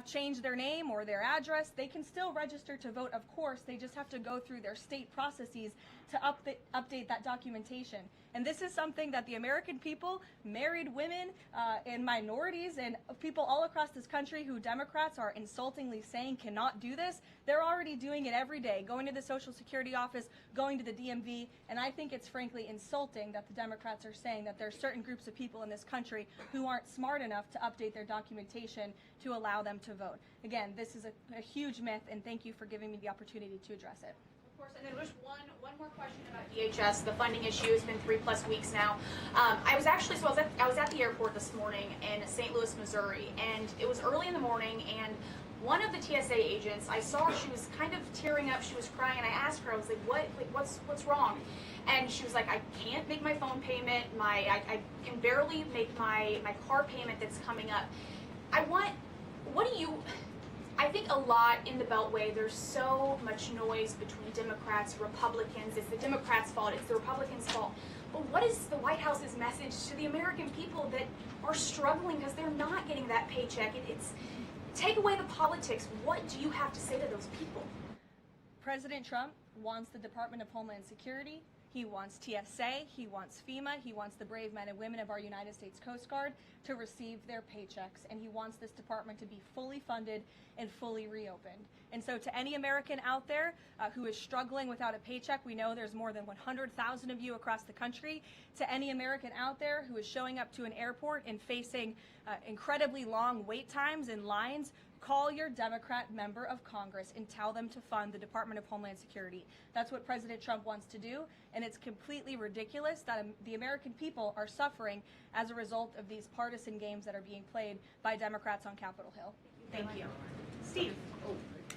changed their name or their address, they can still register to vote, of course. They just have to go through their state processes to update that documentation. And this is something that the American people, married women and minorities and people all across this country who Democrats are insultingly saying cannot do this, they're already doing it every day, going to the Social Security office, going to the DMV. And I think it's frankly insulting that the Democrats are saying that there are certain groups of people in this country who aren't smart enough to update their documentation to allow them to vote. Again, this is a huge myth, and thank you for giving me the opportunity to address it. Of course, and then there's one more question about DHS. The funding issue has been 3+ weeks now. I was at the airport this morning in St. Louis, Missouri, and it was early in the morning, and one of the TSA agents, I saw she was kind of tearing up, she was crying, and I asked her, I was like, what's wrong? And she was like, I can't make my phone payment, I can barely make my car payment that's coming up. I think a lot in the Beltway, there's so much noise between Democrats, Republicans. It's the Democrats' fault, it's the Republicans' fault. But what is the White House's message to the American people that are struggling because they're not getting that paycheck? It's take away the politics. What do you have to say to those people? President Trump wants the Department of Homeland Security. He wants TSA, he wants FEMA, he wants the brave men and women of our United States Coast Guard to receive their paychecks, and he wants this department to be fully funded and fully reopened. And so to any American out there who is struggling without a paycheck, we know there's more than 100,000 of you across the country. To any American out there who is showing up to an airport and facing incredibly long wait times and lines, call your Democrat member of Congress and tell them to fund the Department of Homeland Security. That's what President Trump wants to do, and it's completely ridiculous that the American people are suffering as a result of these partisan games that are being played by Democrats on Capitol Hill. Thank you. Steve.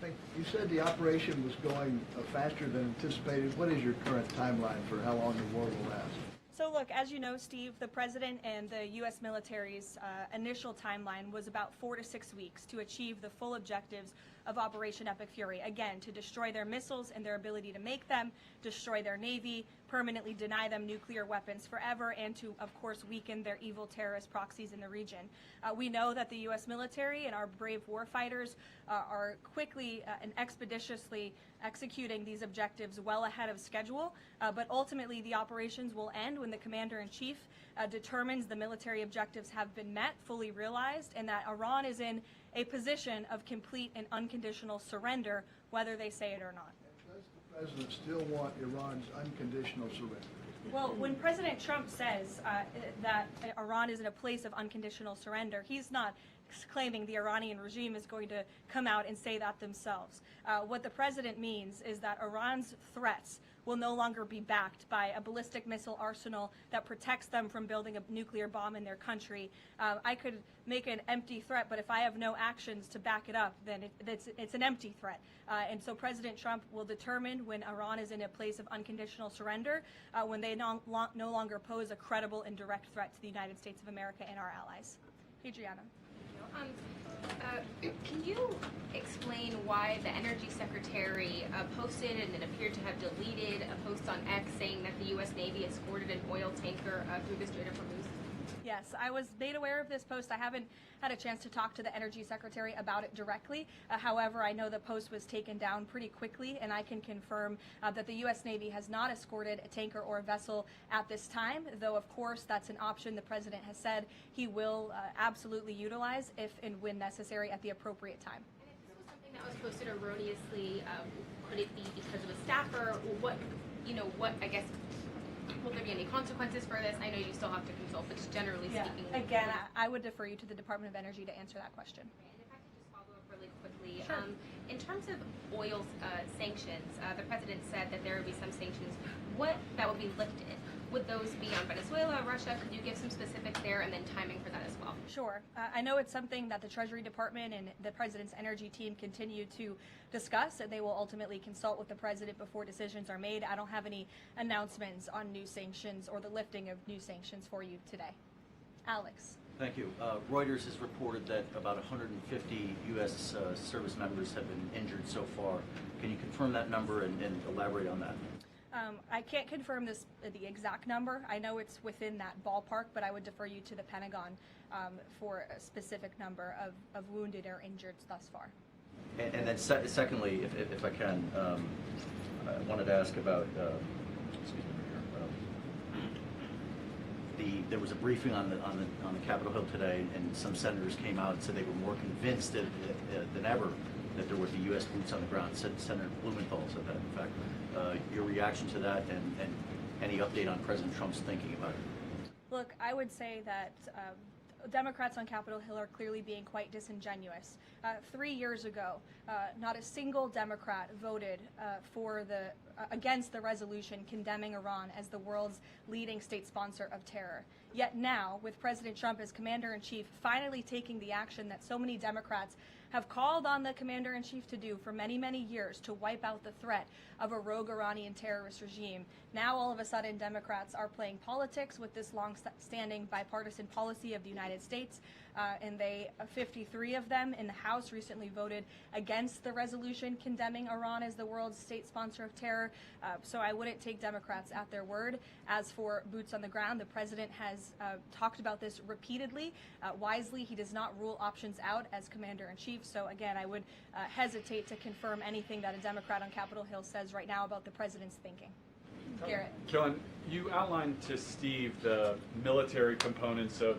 You said the operation was going faster than anticipated. What is your current timeline for how long the war will last? So look, as you know, Steve, the President and the U.S. military's initial timeline was about 4 to 6 weeks to achieve the full objectives of Operation Epic Fury. Again, to destroy their missiles and their ability to make them, destroy their Navy, permanently deny them nuclear weapons forever, and to, of course, weaken their evil terrorist proxies in the region. We know that the U.S. military and our brave warfighters are quickly and expeditiously executing these objectives well ahead of schedule, but ultimately the operations will end when the Commander-in-Chief determines the military objectives have been met, fully realized, and that Iran is in a position of complete and unconditional surrender, whether they say it or not. Does the President still want Iran's unconditional surrender? Well, when President Trump says that Iran is in a place of unconditional surrender, he's not claiming the Iranian regime is going to come out and say that themselves. What the president means is that Iran's threats will no longer be backed by a ballistic missile arsenal that protects them from building a nuclear bomb in their country. I could make an empty threat, but if I have no actions to back it up, then it's an empty threat. And so President Trump will determine when Iran is in a place of unconditional surrender, when they no longer pose a credible and direct threat to the United States of America and our allies. Adriana. Can you explain why the Energy Secretary posted and it appeared to have deleted a post on X saying that the U.S. Navy escorted an oil tanker through the Strait of Hormuz? Yes, I was made aware of this post. I haven't had a chance to talk to the Energy Secretary about it directly. However, I know the post was taken down pretty quickly, and I can confirm that the U.S. Navy has not escorted a tanker or a vessel at this time, though, of course, that's an option the President has said he will absolutely utilize if and when necessary at the appropriate time. And if this was something that was posted erroneously, could it be because of a staffer? What, I guess, will there be any consequences for this? I know you still have to consult, but just generally speaking. Again, I would defer you to the Department of Energy to answer that question. And if I could just follow up really quickly. Sure. In terms of oil sanctions, the President said that there would be some sanctions that would be lifted. Would those be on Venezuela, Russia? Could you give some specifics there and then timing for that as well? Sure. I know it's something that the Treasury Department and the President's energy team continue to discuss, and they will ultimately consult with the President before decisions are made. I don't have any announcements on new sanctions or the lifting of new sanctions for you today. Alex. Thank you. Reuters has reported that about 150 U.S. service members have been injured so far. Can you confirm that number and elaborate on that? I can't confirm the exact number. I know it's within that ballpark, but I would defer you to the Pentagon for a specific number of wounded or injured thus far. And then secondly, if I can, I wanted to ask about, excuse me, here, there was a briefing on the Capitol Hill today, and some senators came out and said they were more convinced than ever that there would be U.S. boots on the ground. Senator Blumenthal said that, in fact. Your reaction to that, and any update on President Trump's thinking about it? Look, I would say that Democrats on Capitol Hill are clearly being quite disingenuous. 3 years ago, not a single Democrat voted against the resolution condemning Iran as the world's leading state sponsor of terror. Yet now, with President Trump as commander-in-chief finally taking the action that so many Democrats have called on the commander-in-chief to do for many, many years, to wipe out the threat of a rogue Iranian terrorist regime. Now, all of a sudden, Democrats are playing politics with this long-standing bipartisan policy of the United States, and 53 of them in the House recently voted against the resolution condemning Iran as the world's state sponsor of terror. So I wouldn't take Democrats at their word. As for boots on the ground, the president has talked about this repeatedly. Wisely, he does not rule options out as commander-in-chief. So again, I would hesitate to confirm anything that a Democrat on Capitol Hill says right now about the president's thinking. Garrett. Karoline, you outlined to Steve the military components of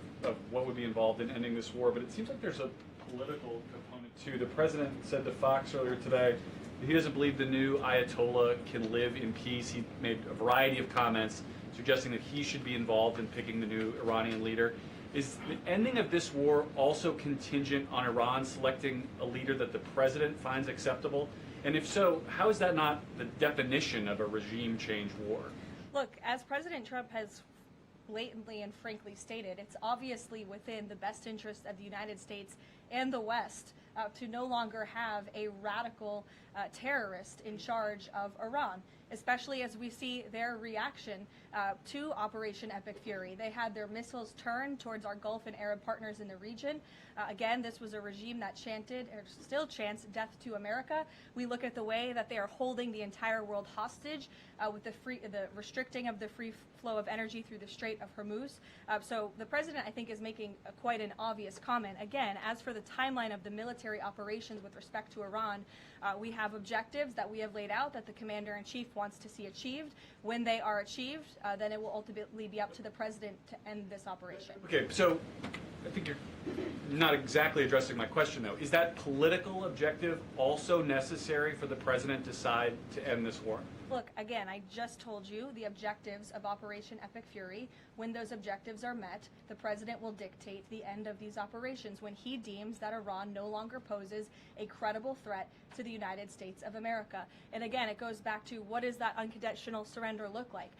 what would be involved in ending this war, but it seems like there's a political component too. The president said to Fox earlier today that he doesn't believe the new Ayatollah can live in peace. He made a variety of comments suggesting that he should be involved in picking the new Iranian leader. Is the ending of this war also contingent on Iran selecting a leader that the president finds acceptable? And if so, how is that not the definition of a regime change war? Look, as President Trump has blatantly and frankly stated, it's obviously within the best interest of the United States and the West to no longer have a radical terrorist in charge of Iran, especially as we see their reaction to Operation Epic Fury. They had their missiles turned towards our Gulf and Arab partners in the region. Again, this was a regime that chanted, or still chants, death to America. We look at the way that they are holding the entire world hostage with the restricting of the free flow of energy through the Strait of Hormuz. So the president, I think, is making quite an obvious comment. Again, as for the timeline of the military operations with respect to Iran, we have objectives that we have laid out that the commander-in-chief wants to see achieved. When they are achieved, then it will ultimately be up to the president to end this operation. Okay, so I think you're not exactly addressing my question, though. Is that political objective also necessary for the president to decide to end this war? Look, again, I just told you the objectives of Operation Epic Fury. When those objectives are met, the president will dictate the end of these operations when he deems that Iran no longer poses a credible threat to the United States of America. And again, it goes back to what does that unconditional surrender look like?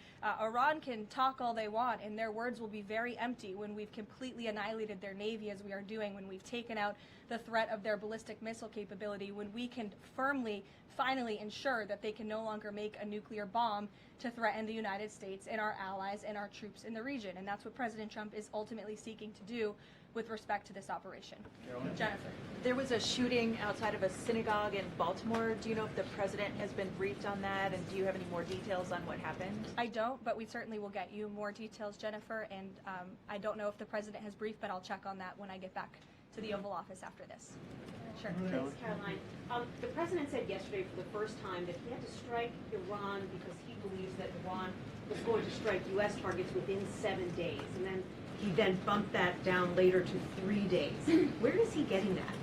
Iran can talk all they want, and their words will be very empty when we've completely annihilated their navy, as we are doing, when we've taken out the threat of their ballistic missile capability, when we can firmly, finally ensure that they can no longer make a nuclear bomb to threaten the United States and our allies and our troops in the region. And that's what President Trump is ultimately seeking to do with respect to this operation. Karoline? Jennifer. There was a shooting outside of a synagogue in Baltimore. Do you know if the president has been briefed on that, and do you have any more details on what happened? I don't, but we certainly will get you more details, Jennifer, and I don't know if the president has briefed, but I'll check on that when I get back to the Oval Office after this. Sure. Thanks, Karoline. The president said yesterday for the first time that he had to strike Iran because he believes that Iran was going to strike U.S. targets within 7 days. And then he bumped that down later to 3 days. Where is he getting that?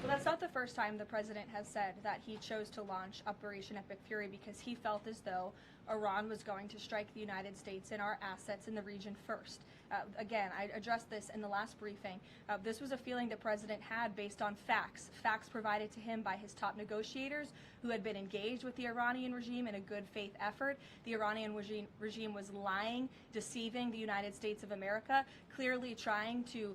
Well, that's not the first time the president has said that he chose to launch Operation Epic Fury because he felt as though Iran was going to strike the United States and our assets in the region first. Again, I addressed this in the last briefing. This was a feeling the president had based on facts provided to him by his top negotiators who had been engaged with the Iranian regime in a good faith effort. The Iranian regime was lying, deceiving the United States of America, clearly trying to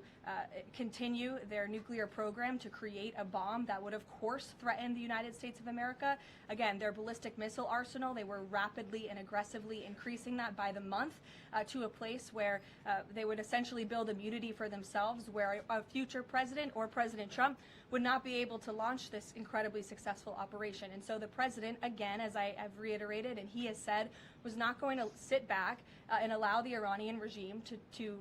continue their nuclear program to create a bomb that would, of course, threaten the United States of America. Again, their ballistic missile arsenal, they were rapidly aggressively increasing that by the month to a place where they would essentially build immunity for themselves, where a future president or President Trump would not be able to launch this incredibly successful operation. And so the president, again, as I have reiterated and he has said, was not going to sit back and allow the Iranian regime to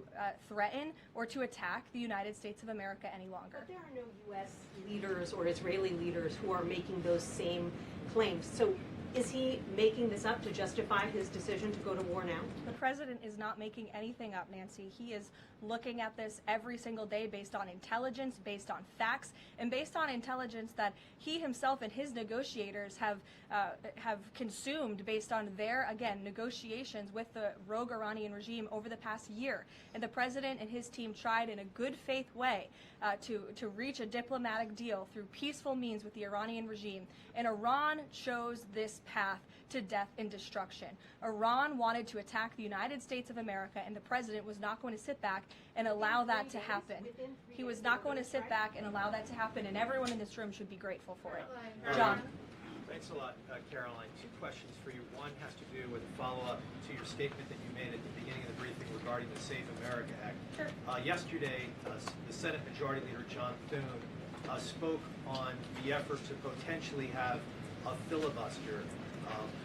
threaten or to attack the United States of America any longer. But there are no U.S. leaders or Israeli leaders who are making those same claims. So is he making this up to justify his decision to go to war now? The president is not making anything up, Nancy. He is looking at this every single day based on intelligence, based on facts, and based on intelligence that he himself and his negotiators have consumed based on their, again, negotiations with the rogue Iranian regime over the past year. And the president and his team tried in a good faith way to reach a diplomatic deal through peaceful means with the Iranian regime. And Iran chose this path to death and destruction. Iran wanted to attack the United States of America, and the president was not going to sit back and allow that to happen. He was not going to sit back and allow that to happen, and everyone in this room should be grateful for it. John. Thanks a lot, Karoline. Two questions for you. One has to do with a follow-up to your statement that you made at the beginning of the briefing regarding the Save America Act. Sure. Yesterday, the Senate Majority Leader John Thune spoke on the effort to potentially have a filibuster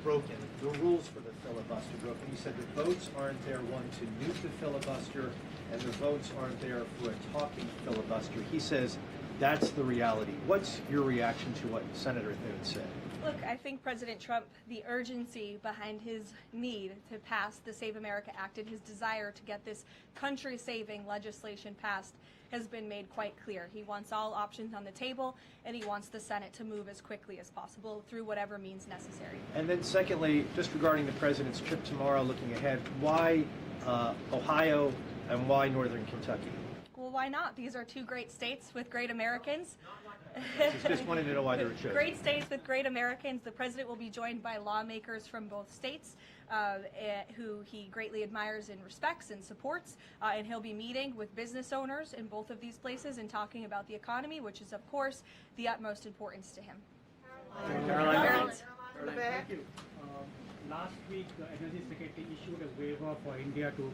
broken, the rules for the filibuster broken. He said the votes aren't there, one, to nuke the filibuster, and the votes aren't there for a talking filibuster. He says that's the reality. What's your reaction to what Senator Thune said? Look, I think President Trump, the urgency behind his need to pass the Save America Act and his desire to get this country-saving legislation passed has been made quite clear. He wants all options on the table, and he wants the Senate to move as quickly as possible through whatever means necessary. And then secondly, just regarding the president's trip tomorrow, looking ahead, why Ohio and why Northern Kentucky? Well, why not? These are two great states with great Americans. Just wanted to know why they were chosen. Great states with great Americans. The president will be joined by lawmakers from both states who he greatly admires and respects and supports. And he'll be meeting with business owners in both of these places and talking about the economy, which is, of course, the utmost importance to him. Caroline. Thank you. Last week, the Energy Secretary issued a waiver for India to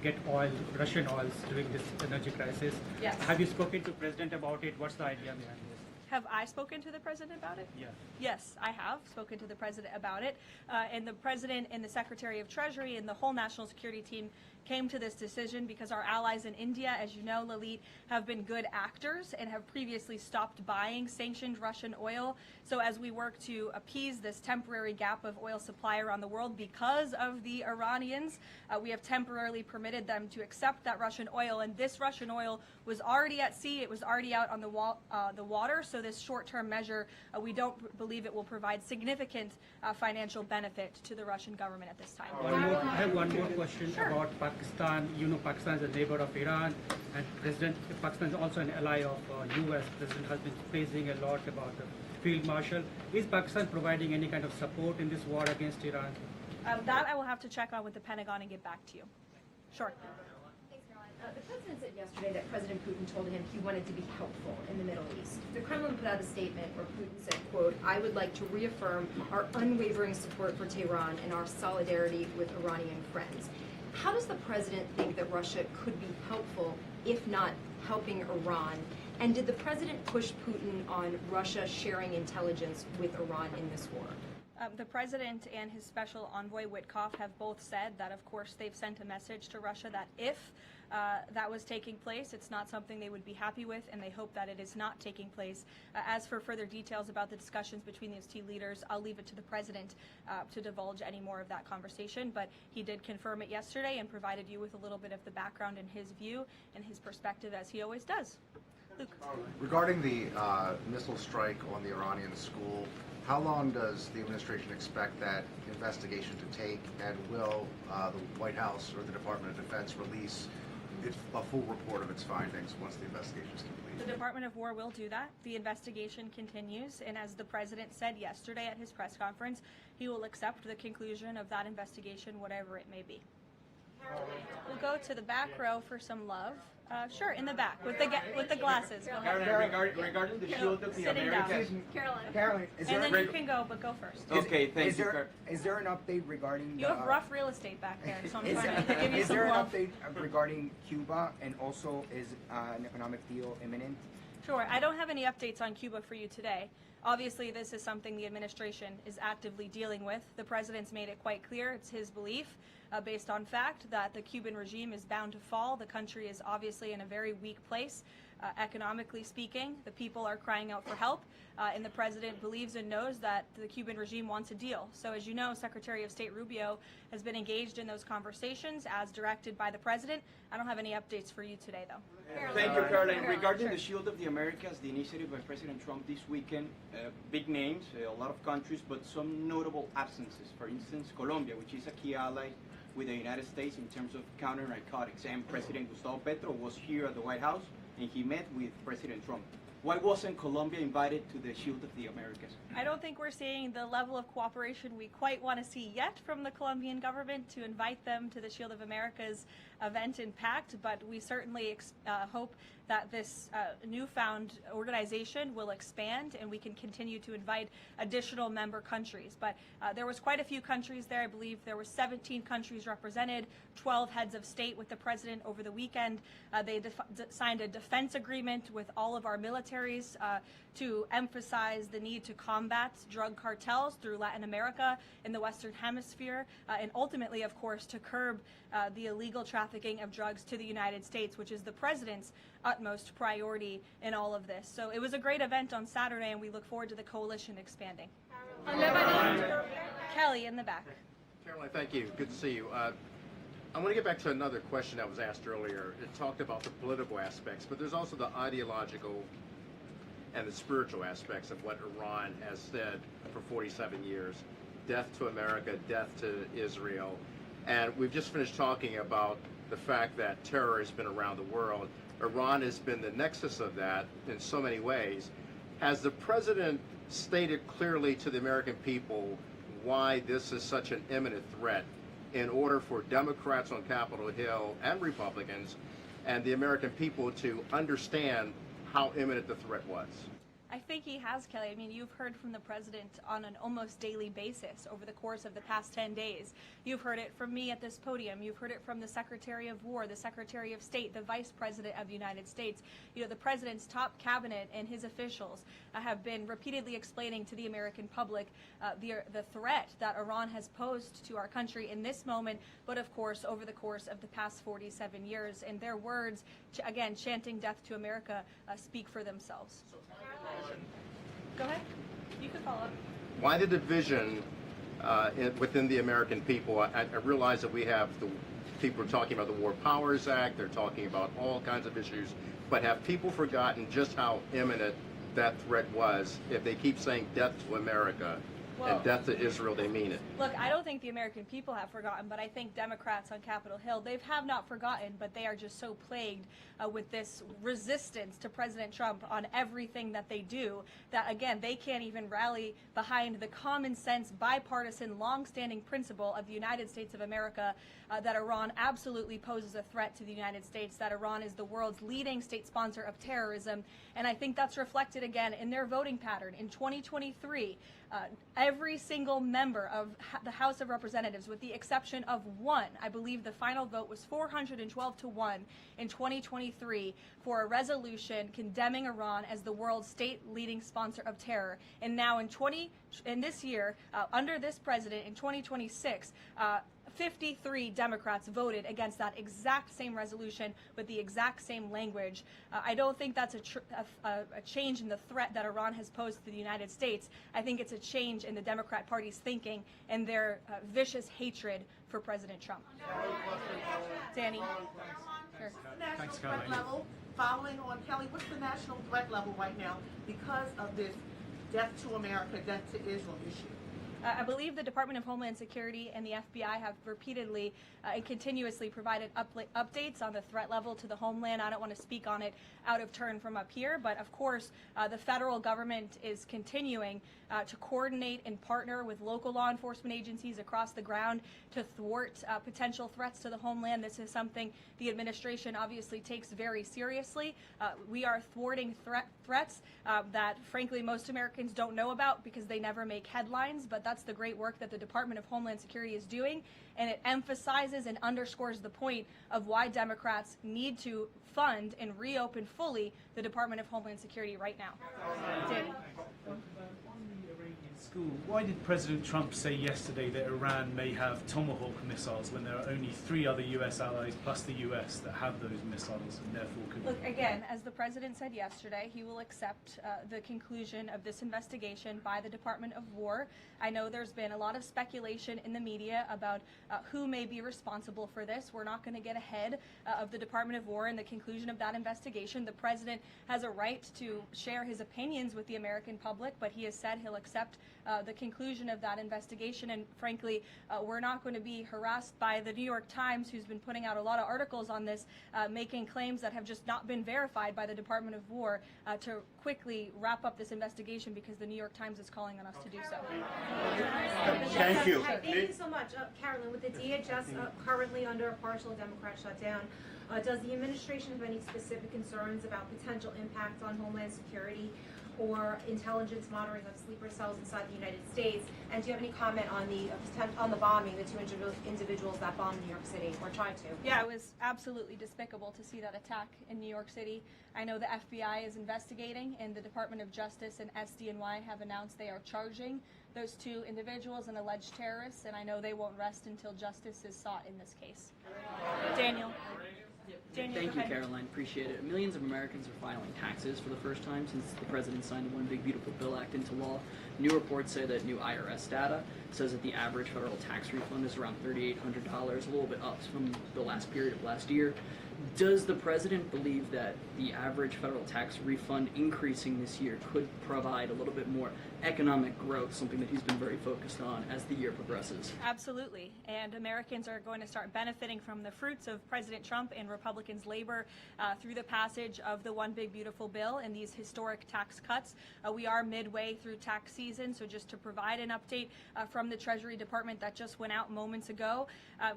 get oil, Russian oils, during this energy crisis. Yes. Have you spoken to the President about it? What's the idea behind this? Have I spoken to the president about it? Yeah. Yes, I have spoken to the president about it. And the president and the Secretary of Treasury and the whole national security team came to this decision because our allies in India, as you know, Leavitt, have been good actors and have previously stopped buying sanctioned Russian oil. So as we work to appease this temporary gap of oil supply around the world because of the Iranians, we have temporarily permitted them to accept that Russian oil. And this Russian oil was already at sea. It was already out on the water. So this short-term measure, we don't believe it will provide significant financial benefit to the Russian government at this time. I have one more question about Pakistan. You know, Pakistan is a neighbor of Iran, and Pakistan is also an ally of U.S. President has been praising a lot about the field marshal. Is Pakistan providing any kind of support in this war against Iran? That I will have to check on with the Pentagon and get back to you. Sure. Thanks, Caroline. The president said yesterday that President Putin told him he wanted to be helpful in the Middle East. The Kremlin put out a statement where Putin said, quote, "I would like to reaffirm our unwavering support for Tehran and our solidarity with Iranian friends." How does the president think that Russia could be helpful, if not helping Iran? And did the president push Putin on Russia sharing intelligence with Iran in this war? The president and his special envoy Witkoff have both said that, of course, they've sent a message to Russia that if that was taking place, it's not something they would be happy with, and they hope that it is not taking place. As for further details about the discussions between these two leaders, I'll leave it to the president to divulge any more of that conversation, but he did confirm it yesterday and provided you with a little bit of the background and his view and his perspective, as he always does. Luke. Regarding the missile strike on the Iranian school, how long does the administration expect that investigation to take, and will the White House or the Department of Defense release a full report of its findings once the investigation is complete? The Department of War will do that. The investigation continues, and as the president said yesterday at his press conference, he will accept the conclusion of that investigation, whatever it may be. We'll go to the back row for some love. Sure, in the back with the glasses. Go ahead. Caroline, regarding the Shield of the Sitting down. Americas. Caroline, is And there then you can go, but go first. Okay, thank you. is there an update regarding You have rough real estate back there, so I'm is, trying to give you is some there an love. update regarding Cuba, and also is an economic deal imminent? Sure. I don't have any updates on Cuba for you today. Obviously, this is something the administration is actively dealing with. The president's made it quite clear, it's his belief, based on fact, that the Cuban regime is bound to fall. The country is obviously in a very weak place, economically speaking. The people are crying out for help, and the president believes and knows that the Cuban regime wants a deal. So as you know, Secretary of State Rubio has been engaged in those conversations as directed by the president. I don't have any updates for you today, though. Thank you, Caroline. Regarding the Shield of the Americas, the initiative by President Trump this weekend, big names, a lot of countries, but some notable absences. For instance, Colombia, which is a key ally with the United States in terms of counter-narcotics. And President Gustavo Petro was here at the White House, and he met with President Trump. Why wasn't Colombia invited to the Shield of the Americas? I don't think we're seeing the level of cooperation we quite want to see yet from the Colombian government to invite them to the Shield of America's event in Pact, but we certainly hope that this newfound organization will expand and we can continue to invite additional member countries. But there was quite a few countries there. I believe there were 17 countries represented, 12 heads of state with the president over the weekend. They signed a defense agreement with all of our militaries to emphasize the need to combat drug cartels through Latin America and the Western Hemisphere, and ultimately, of course, to curb the illegal trafficking of drugs to the United States, which is the president's utmost priority in all of this. So it was a great event on Saturday, and we look forward to the coalition expanding. Kelly in the back. Caroline, thank you. Good to see you. I want to get back to another question that was asked earlier. It talked about the political aspects, but there's also the ideological and the spiritual aspects of what Iran has said for 47 years. Death to America, death to Israel. And we've just finished talking about the fact that terror has been around the world. Iran has been the nexus of that in so many ways. Has the president stated clearly to the American people why this is such an imminent threat in order for Democrats on Capitol Hill and Republicans and the American people to understand how imminent the threat was? I think he has, Kelly. I mean, you've heard from the president on an almost daily basis over the course of the past 10 days. You've heard it from me at this podium. You've heard it from the Secretary of War, the Secretary of State, the Vice President of the United States. You know, the president's top cabinet and his officials have been repeatedly explaining to the American public the threat that Iran has posed to our country in this moment, but of course over the course of the past 47 years. And their words, again, chanting death to America, speak for themselves. Go ahead. You can follow up. Why the division within the American people? I realize that we have the people are talking about the War Powers Act. They're talking about all kinds of issues. But have people forgotten just how imminent that threat was? If they keep saying death to America and death to Israel, they mean it. Look, I don't think the American people have forgotten, but I think Democrats on Capitol Hill, they have not forgotten, but they are just so plagued with this resistance to President Trump on everything that they do that, again, they can't even rally behind the common sense, bipartisan, long-standing principle of the United States of America that Iran absolutely poses a threat to the United States, that Iran is the world's leading state sponsor of terrorism, and I think that's reflected again in their voting pattern. In 2023, every single member of the House of Representatives, with the exception of one, I believe the final vote was 412 to 1 in 2023 for a resolution condemning Iran as the world's state leading sponsor of terror. And now in this year, under this president in 2026, 53 Democrats voted against that exact same resolution with the exact same language. I don't think that's a change in the threat that Iran has posed to the United States. I think it's a change in the Democrat Party's thinking and their vicious hatred for President Trump. Danny? Sure. National threat level, following on Kelly, what's the national threat level right now because of this death to America, death to Israel issue? I believe the Department of Homeland Security and the FBI have repeatedly and continuously provided updates on the threat level to the homeland. I don't want to speak on it out of turn from up here, but of course, the federal government is continuing to coordinate and partner with local law enforcement agencies across the ground to thwart potential threats to the homeland. This is something the administration obviously takes very seriously. We are thwarting threats that, frankly, most Americans don't know about because they never make headlines, but that's the great work that the Department of Homeland Security is doing, and it emphasizes and underscores the point of why Democrats need to fund and reopen fully the Department of Homeland Security right now. Danny. School. Why did President Trump say yesterday that Iran may have Tomahawk missiles when there are only 3 other U.S. allies plus the U.S. that have those missiles and therefore could... Look, again, as the president said yesterday, he will accept the conclusion of this investigation by the Department of War. I know there's been a lot of speculation in the media about who may be responsible for this. We're not going to get ahead of the Department of War and the conclusion of that investigation. The president has a right to share his opinions with the American public, but he has said he'll accept the conclusion of that investigation, and frankly, we're not going to be harassed by the New York Times, who's been putting out a lot of articles on this, making claims that have just not been verified by the Department of War, to quickly wrap up this investigation because the New York Times is calling on us to do so. Thank you. Hi, thank you so much. Karoline, with the DHS currently under a partial Democrat shutdown, does the administration have any specific concerns about potential impact on Homeland Security or intelligence monitoring of sleeper cells inside the United States? And do you have any comment on the bombing, the 2 individuals that bombed New York City or tried to? Yeah, it was absolutely despicable to see that attack in New York City. I know the FBI is investigating, and the Department of Justice and SDNY have announced they are charging those 2 individuals and alleged terrorists, and I know they won't rest until justice is sought in this case. Daniel. Thank you, Karoline. Appreciate it. Millions of Americans are filing taxes for the first time since the president signed the One Big Beautiful Bill Act into law. New reports say that new IRS data says that the average federal tax refund is around $3,800, a little bit up from the last period of last year. Does the president believe that the average federal tax refund increasing this year could provide a little bit more economic growth, something that he's been very focused on as the year progresses? Absolutely. And Americans are going to start benefiting from the fruits of President Trump and Republicans' labor through the passage of the One Big Beautiful Bill and these historic tax cuts. We are midway through tax season, so just to provide an update from the Treasury Department that just went out moments ago,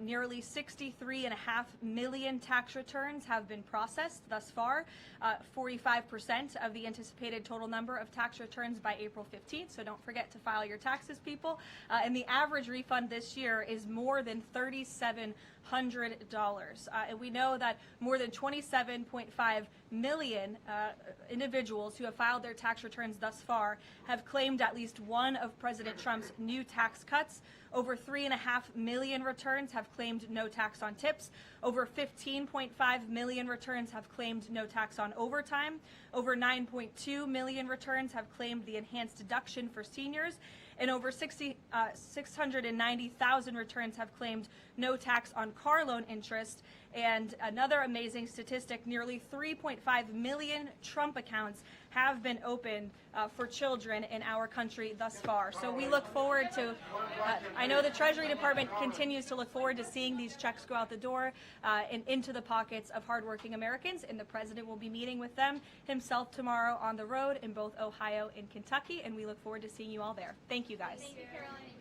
nearly 63.5 million tax returns have been processed thus far, 45% of the anticipated total number of tax returns by April 15th, so don't forget to file your taxes, people. And the average refund this year is more than $3,700. And we know that more than 27.5 million individuals who have filed their tax returns thus far have claimed at least one of President Trump's new tax cuts. Over 3.5 million returns have claimed no tax on tips. Over 15.5 million returns have claimed no tax on overtime. Over 9.2 million returns have claimed the enhanced deduction for seniors. And over 690,000 returns have claimed no tax on car loan interest. And another amazing statistic, nearly 3.5 million Trump accounts have been opened for children in our country thus far. So we look forward to, I know the Treasury Department continues to look forward to seeing these checks go out the door and into the pockets of hardworking Americans, and the president will be meeting with them himself tomorrow on the road in both Ohio and Kentucky, and we look forward to seeing you all there. Thank you, guys. Thank you, Karoline.